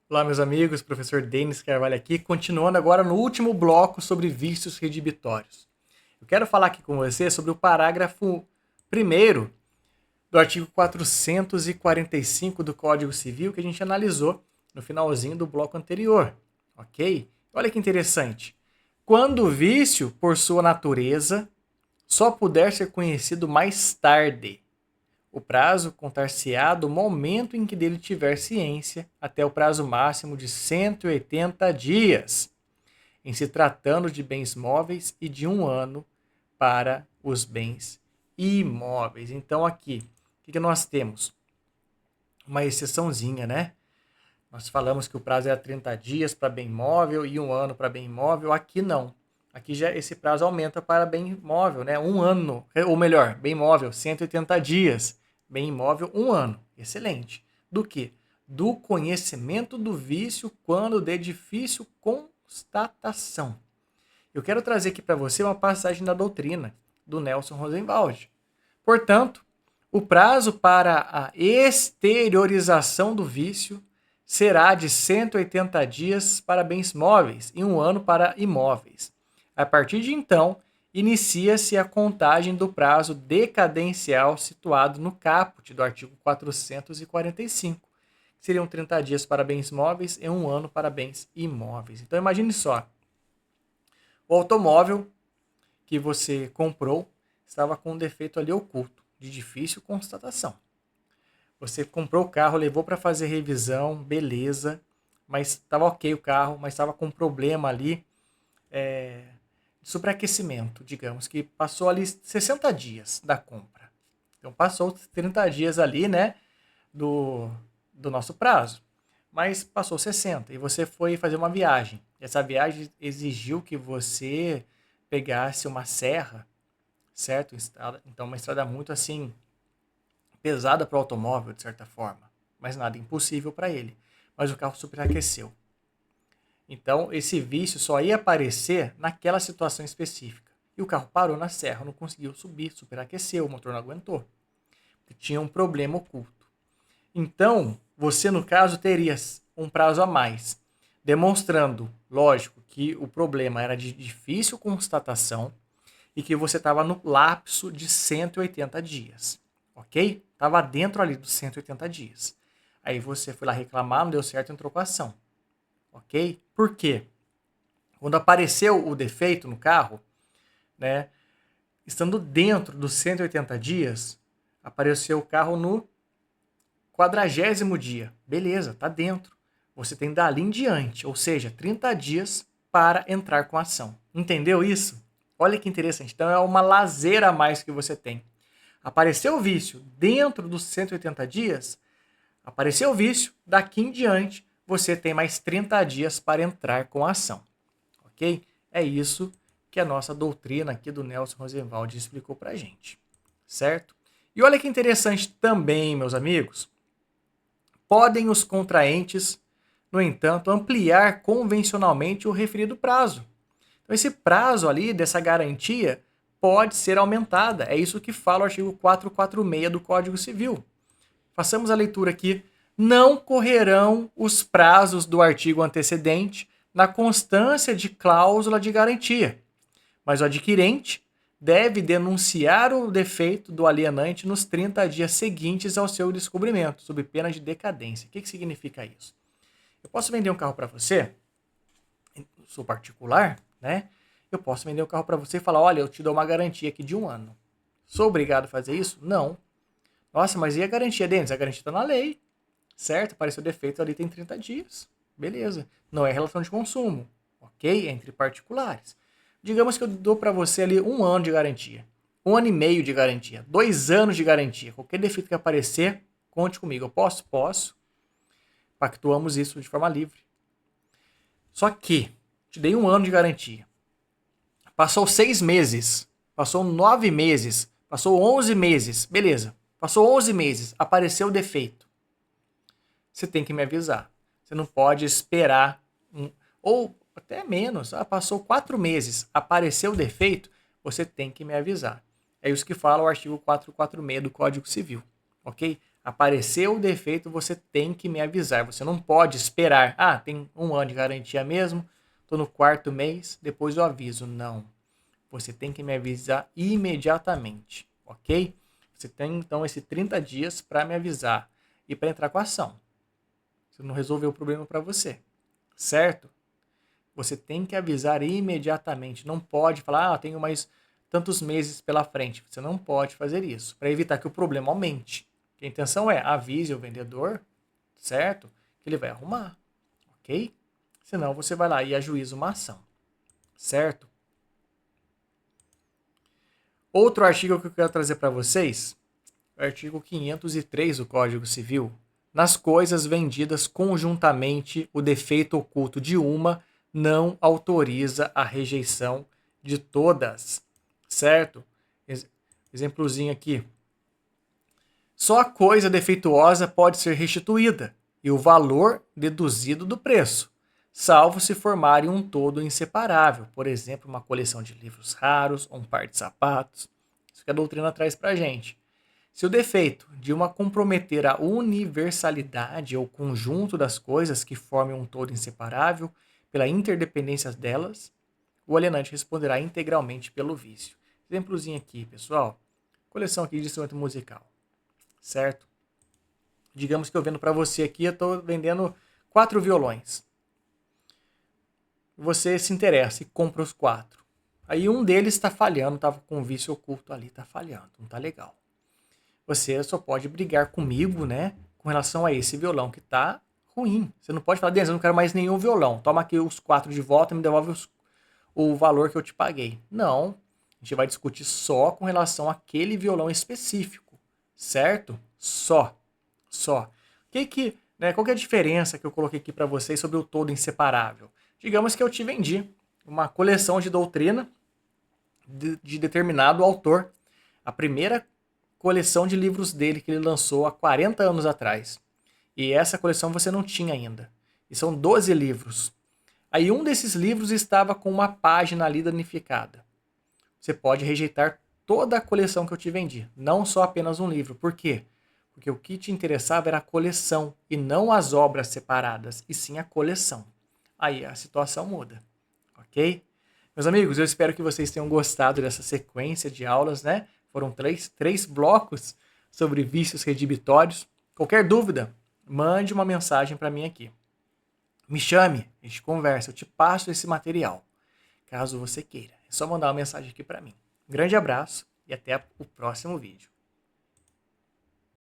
Olá, meus amigos, professor Denis Carvalho aqui, continuando agora no último bloco sobre vícios redibitórios. Eu quero falar aqui com você sobre o parágrafo 1º do artigo 445 do Código Civil que a gente analisou no finalzinho do bloco anterior, ok? Olha que interessante. Quando o vício, por sua natureza, só puder ser conhecido mais tarde, o prazo contar-se-á do momento em que dele tiver ciência até o prazo máximo de 180 dias, em se tratando de bens móveis e de 1 ano para os bens imóveis. Então aqui, o que nós temos? Uma exceçãozinha, né? Nós falamos que o prazo era 30 dias para bem móvel e 1 ano para bem imóvel. Aqui não. Aqui já esse prazo aumenta para bem imóvel, né? 1 ano, ou melhor, bem imóvel, 180 dias. Bem imóvel, 1 ano. Excelente. Do que? Do conhecimento do vício quando de difícil constatação. Eu quero trazer aqui para você uma passagem da doutrina do Nelson Rosenwald. Portanto, o prazo para a exteriorização do vício será de 180 dias para bens móveis e 1 ano para imóveis. A partir de então, inicia-se a contagem do prazo decadencial situado no caput do artigo 445, que seriam 30 dias para bens móveis e 1 ano para bens imóveis. Então imagine só, o automóvel que você comprou estava com um defeito ali oculto, de difícil constatação. Você comprou o carro, levou para fazer revisão, beleza, mas estava ok o carro, mas estava com um problema ali de superaquecimento, digamos, que passou ali 60 dias da compra. Então passou 30 dias ali, né, do nosso prazo, mas passou 60 e você foi fazer uma viagem. Essa viagem exigiu que você pegasse uma serra, certo? Então uma estrada muito assim pesada para o automóvel, de certa forma, mas nada impossível para ele. Mas o carro superaqueceu. Então, esse vício só ia aparecer naquela situação específica. E o carro parou na serra, não conseguiu subir, superaqueceu, o motor não aguentou. Tinha um problema oculto. Então, você, no caso, teria um prazo a mais, demonstrando, lógico, que o problema era de difícil constatação e que você estava no lapso de 180 dias, ok? Estava dentro ali dos 180 dias. Aí você foi lá reclamar, não deu certo, entrou com a ação, ok? Por quê? Quando apareceu o defeito no carro, né, estando dentro dos 180 dias, apareceu o carro no 40º dia. Beleza, tá dentro. Você tem dali em diante, ou seja, 30 dias para entrar com a ação. Entendeu isso? Olha que interessante. Então é uma lazer a mais que você tem. Apareceu o vício dentro dos 180 dias, apareceu o vício, daqui em diante você tem mais 30 dias para entrar com a ação. Ok? É isso que a nossa doutrina aqui do Nelson Rosenwald explicou pra gente. Certo? E olha que interessante também, meus amigos. Podem os contraentes, no entanto, ampliar convencionalmente o referido prazo. Então, esse prazo ali, dessa garantia, pode ser aumentada. É isso que fala o artigo 446 do Código Civil. Façamos a leitura aqui. Não correrão os prazos do artigo antecedente na constância de cláusula de garantia, mas o adquirente deve denunciar o defeito do alienante nos 30 dias seguintes ao seu descobrimento, sob pena de decadência. O que significa isso? Eu posso vender um carro para você, sou particular, né? Eu posso vender um carro para você e falar, olha, eu te dou uma garantia aqui de 1 ano. Sou obrigado a fazer isso? Não. Nossa, mas e a garantia, Denis? A garantia está na lei, certo? Apareceu defeito ali, tem 30 dias. Beleza. Não é relação de consumo, ok? É entre particulares. Digamos que eu dou para você ali 1 ano de garantia. 1 ano e meio de garantia. 2 anos de garantia. Qualquer defeito que aparecer, conte comigo. Eu posso? Posso. Pactuamos isso de forma livre. Só que, te dei 1 ano de garantia. Passou 6 meses. Passou 9 meses. Passou 11 meses. Beleza. Passou 11 meses. Apareceu o defeito. Você tem que me avisar. Você não pode esperar. Ou até menos. Passou 4 meses. Apareceu o defeito. Você tem que me avisar. É isso que fala o artigo 446 do Código Civil. Ok? Apareceu o defeito, você tem que me avisar. Você não pode esperar. Ah, tem 1 ano de garantia mesmo. Estou no 4º mês, depois eu aviso. Não. Você tem que me avisar imediatamente, ok? Você tem então esse 30 dias para me avisar e para entrar com a ação. Você não resolveu o problema para você, certo? Você tem que avisar imediatamente. Não pode falar, tenho mais tantos meses pela frente. Você não pode fazer isso, para evitar que o problema aumente. A intenção é avise o vendedor, certo? Que ele vai arrumar, ok? Senão você vai lá e ajuiza uma ação, certo? Outro artigo que eu quero trazer para vocês, o artigo 503 do Código Civil. Nas coisas vendidas conjuntamente, o defeito oculto de uma não autoriza a rejeição de todas, certo? Exemplozinho aqui. Só a coisa defeituosa pode ser restituída e o valor deduzido do preço, salvo se formarem um todo inseparável, por exemplo, uma coleção de livros raros ou um par de sapatos. Isso que a doutrina traz para a gente. Se o defeito de uma comprometer a universalidade ou conjunto das coisas que formem um todo inseparável pela interdependência delas, o alienante responderá integralmente pelo vício. Exemplozinho aqui, pessoal. Coleção aqui de instrumento musical, certo? Digamos que eu vendo para você aqui, eu estou vendendo 4 violões. Você se interessa e compra os 4. Aí um deles está falhando, estava com um vício oculto ali, está falhando, não está legal. Você só pode brigar comigo, né, com relação a esse violão que tá ruim. Você não pode falar, Denis, eu não quero mais nenhum violão. Toma aqui os 4 de volta e me devolve o valor que eu te paguei. Não, a gente vai discutir só com relação àquele violão específico, certo? Só. Qual que é a diferença que eu coloquei aqui para vocês sobre o todo inseparável? Digamos que eu te vendi uma coleção de doutrina de determinado autor. A primeira coleção de livros dele que ele lançou há 40 anos atrás. E essa coleção você não tinha ainda. E são 12 livros. Aí um desses livros estava com uma página ali danificada. Você pode rejeitar toda a coleção que eu te vendi, não só apenas um livro. Por quê? Porque o que te interessava era a coleção e não as obras separadas, e sim a coleção. Aí a situação muda, ok? Meus amigos, eu espero que vocês tenham gostado dessa sequência de aulas, né? Foram três blocos sobre vícios redibitórios. Qualquer dúvida, mande uma mensagem para mim aqui. Me chame, a gente conversa, eu te passo esse material, caso você queira. É só mandar uma mensagem aqui para mim. Um grande abraço e até o próximo vídeo.